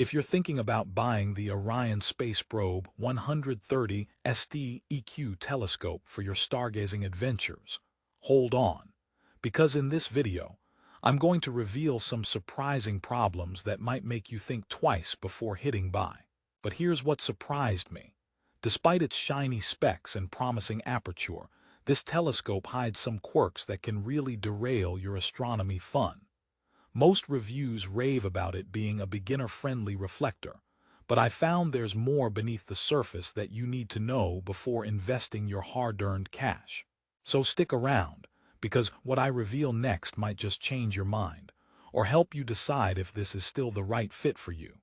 If you're thinking about buying the Orion SpaceProbe 130ST EQ telescope for your stargazing adventures, hold on, because in this video, I'm going to reveal some surprising problems that might make you think twice before hitting buy. But here's what surprised me. Despite its shiny specs and promising aperture, this telescope hides some quirks that can really derail your astronomy fun. Most reviews rave about it being a beginner-friendly reflector, but I found there's more beneath the surface that you need to know before investing your hard-earned cash. So stick around, because what I reveal next might just change your mind, or help you decide if this is still the right fit for you.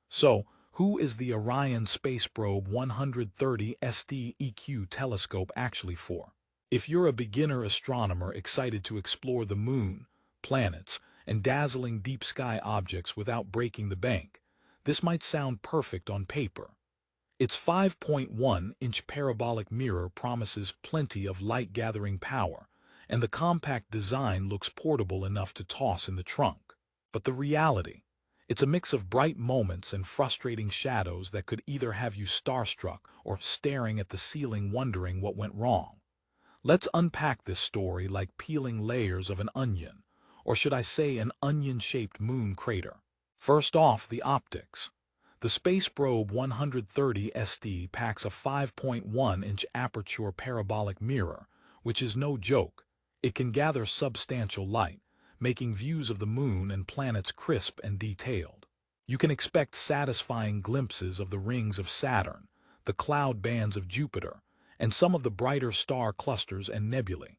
So, who is the Orion SpaceProbe 130ST EQ telescope actually for? If you're a beginner astronomer excited to explore the moon, planets, and dazzling deep sky objects without breaking the bank, this might sound perfect on paper. Its 5.1-inch parabolic mirror promises plenty of light-gathering power, and the compact design looks portable enough to toss in the trunk. But the reality? It's a mix of bright moments and frustrating shadows that could either have you starstruck or staring at the ceiling wondering what went wrong. Let's unpack this story like peeling layers of an onion, or should I say an onion-shaped moon crater. First off, the optics. The SpaceProbe 130ST packs a 5.1-inch aperture parabolic mirror, which is no joke. It can gather substantial light, making views of the moon and planets crisp and detailed. You can expect satisfying glimpses of the rings of Saturn, the cloud bands of Jupiter, and some of the brighter star clusters and nebulae.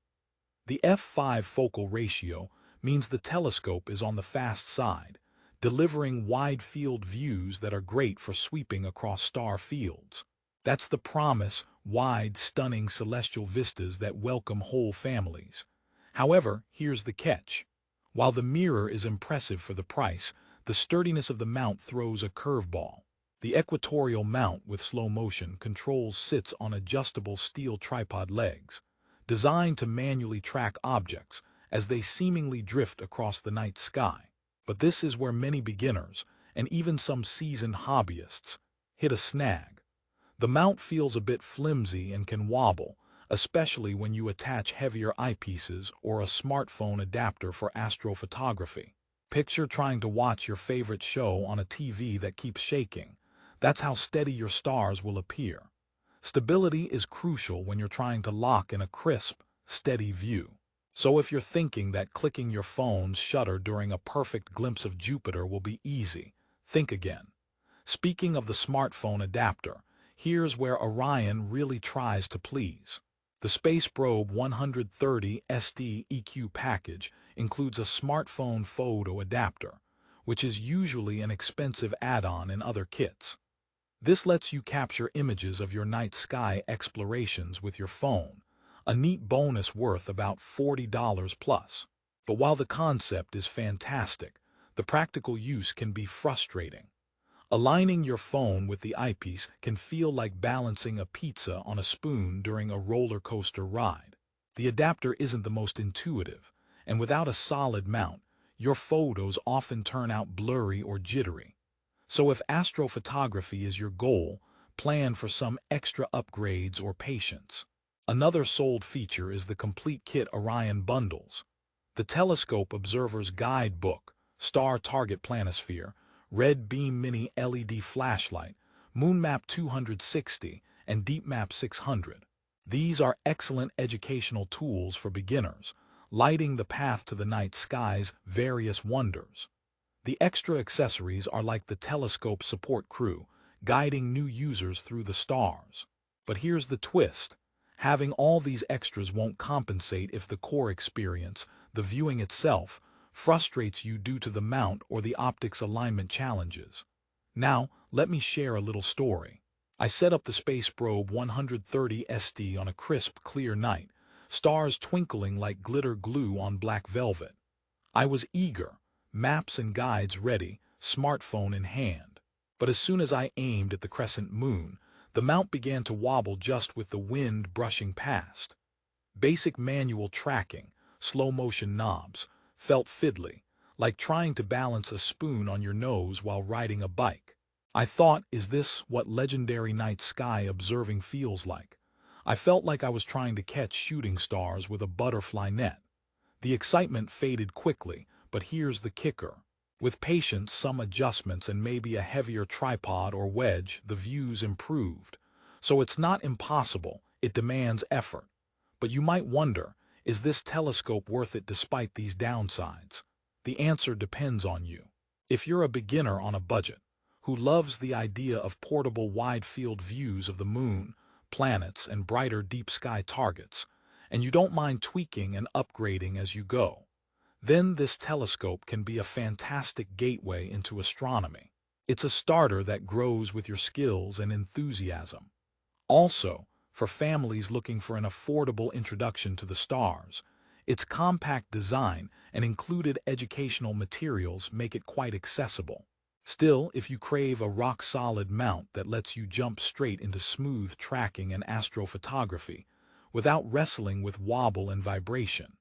The f/5 focal ratio means the telescope is on the fast side, delivering wide-field views that are great for sweeping across star fields. That's the promise: wide, stunning celestial vistas that welcome whole families. However, here's the catch. While the mirror is impressive for the price, the sturdiness of the mount throws a curveball. The equatorial mount with slow motion controls sits on adjustable steel tripod legs, designed to manually track objects as they seemingly drift across the night sky. But this is where many beginners, and even some seasoned hobbyists, hit a snag. The mount feels a bit flimsy and can wobble, especially when you attach heavier eyepieces or a smartphone adapter for astrophotography. Picture trying to watch your favorite show on a TV that keeps shaking. That's how steady your stars will appear. Stability is crucial when you're trying to lock in a crisp, steady view. So if you're thinking that clicking your phone's shutter during a perfect glimpse of Jupiter will be easy, think again. Speaking of the smartphone adapter, here's where Orion really tries to please. The SpaceProbe 130ST EQ package includes a smartphone photo adapter, which is usually an expensive add-on in other kits. This lets you capture images of your night sky explorations with your phone, a neat bonus worth about $40 plus. But while the concept is fantastic, the practical use can be frustrating. Aligning your phone with the eyepiece can feel like balancing a pizza on a spoon during a roller coaster ride. The adapter isn't the most intuitive, and without a solid mount, your photos often turn out blurry or jittery. So if astrophotography is your goal, plan for some extra upgrades or patience. Another sold feature is the complete kit Orion bundles. The Telescope Observer's Guidebook, Star Target Planisphere, Red Beam Mini LED Flashlight, MoonMap 260, and DeepMap 600. These are excellent educational tools for beginners, lighting the path to the night sky's various wonders. The extra accessories are like the telescope support crew, guiding new users through the stars. But here's the twist. Having all these extras won't compensate if the core experience, the viewing itself, frustrates you due to the mount or the optics alignment challenges. Now, let me share a little story. I set up the SpaceProbe 130ST on a crisp, clear night, stars twinkling like glitter glue on black velvet. I was eager, maps and guides ready, smartphone in hand. But as soon as I aimed at the crescent moon, the mount began to wobble just with the wind brushing past. Basic manual tracking, slow-motion knobs, felt fiddly, like trying to balance a spoon on your nose while riding a bike. I thought, is this what legendary night sky observing feels like? I felt like I was trying to catch shooting stars with a butterfly net. The excitement faded quickly, but here's the kicker. With patience, some adjustments, and maybe a heavier tripod or wedge, the views improved. So it's not impossible, it demands effort. But you might wonder, is this telescope worth it despite these downsides? The answer depends on you. If you're a beginner on a budget, who loves the idea of portable wide-field views of the moon, planets, and brighter deep-sky targets, and you don't mind tweaking and upgrading as you go, then this telescope can be a fantastic gateway into astronomy. It's a starter that grows with your skills and enthusiasm. Also, for families looking for an affordable introduction to the stars, its compact design and included educational materials make it quite accessible. Still, if you crave a rock-solid mount that lets you jump straight into smooth tracking and astrophotography without wrestling with wobble and vibration,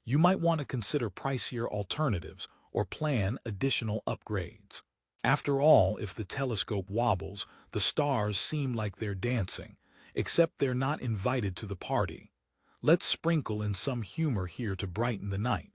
you might want to consider pricier alternatives or plan additional upgrades. After all, if the telescope wobbles, the stars seem like they're dancing, except they're not invited to the party. Let's sprinkle in some humor here to brighten the night.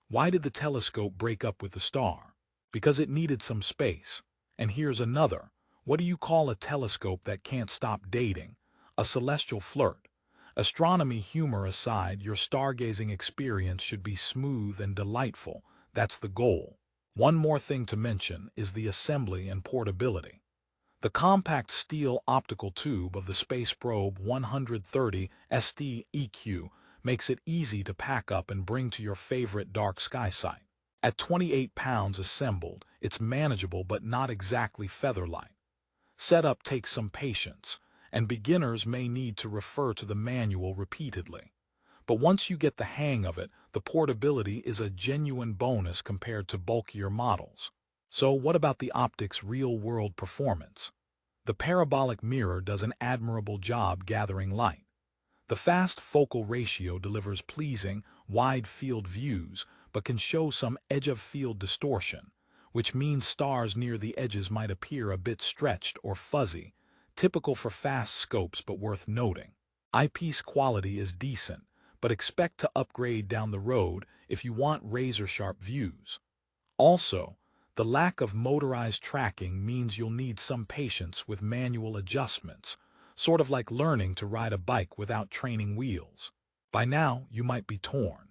Why did the telescope break up with the star? Because it needed some space. And here's another. What do you call a telescope that can't stop dating? A celestial flirt. Astronomy humor aside, your stargazing experience should be smooth and delightful. That's the goal. One more thing to mention is the assembly and portability. The compact steel optical tube of the SpaceProbe 130ST EQ makes it easy to pack up and bring to your favorite dark sky site. At 28 pounds assembled, it's manageable but not exactly feather-light. Setup takes some patience, and beginners may need to refer to the manual repeatedly. But once you get the hang of it, the portability is a genuine bonus compared to bulkier models. So what about the optics' real-world performance? The parabolic mirror does an admirable job gathering light. The fast focal ratio delivers pleasing, wide-field views, but can show some edge-of-field distortion, which means stars near the edges might appear a bit stretched or fuzzy, typical for fast scopes but worth noting. Eyepiece quality is decent, but expect to upgrade down the road if you want razor-sharp views. Also, the lack of motorized tracking means you'll need some patience with manual adjustments, sort of like learning to ride a bike without training wheels. By now, you might be torn.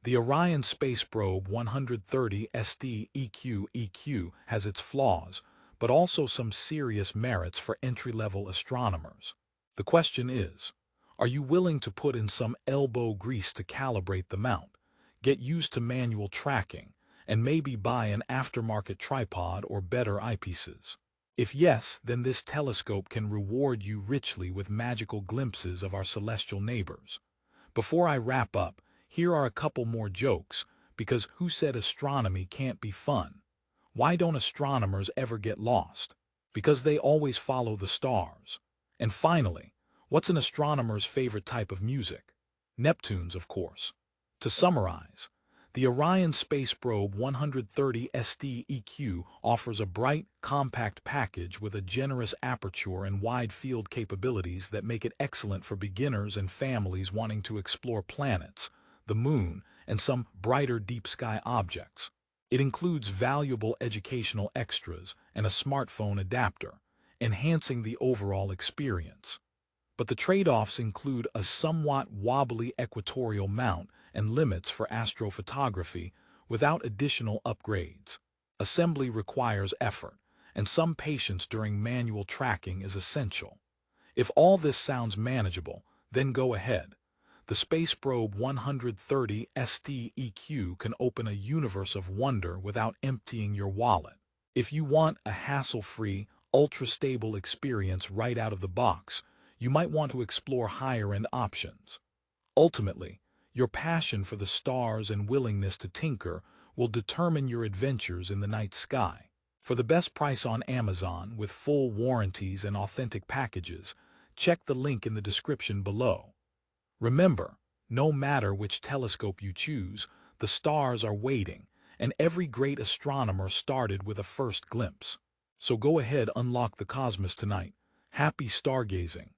The Orion SpaceProbe 130ST EQ has its flaws, but also some serious merits for entry-level astronomers. The question is, are you willing to put in some elbow grease to calibrate the mount, get used to manual tracking, and maybe buy an aftermarket tripod or better eyepieces? If yes, then this telescope can reward you richly with magical glimpses of our celestial neighbors. Before I wrap up, here are a couple more jokes, because who said astronomy can't be fun? Why don't astronomers ever get lost? Because they always follow the stars. And finally, what's an astronomer's favorite type of music? Neptune's, of course. To summarize, the Orion SpaceProbe 130ST EQ offers a bright, compact package with a generous aperture and wide field capabilities that make it excellent for beginners and families wanting to explore planets, the moon, and some brighter deep sky objects. It includes valuable educational extras and a smartphone adapter, enhancing the overall experience. But the trade-offs include a somewhat wobbly equatorial mount and limits for astrophotography without additional upgrades. Assembly requires effort, and some patience during manual tracking is essential. If all this sounds manageable, then go ahead. The SpaceProbe 130ST EQ can open a universe of wonder without emptying your wallet. If you want a hassle-free, ultra-stable experience right out of the box, you might want to explore higher-end options. Ultimately, your passion for the stars and willingness to tinker will determine your adventures in the night sky. For the best price on Amazon with full warranties and authentic packages, check the link in the description below. Remember, no matter which telescope you choose, the stars are waiting, and every great astronomer started with a first glimpse. So go ahead, unlock the cosmos tonight. Happy stargazing!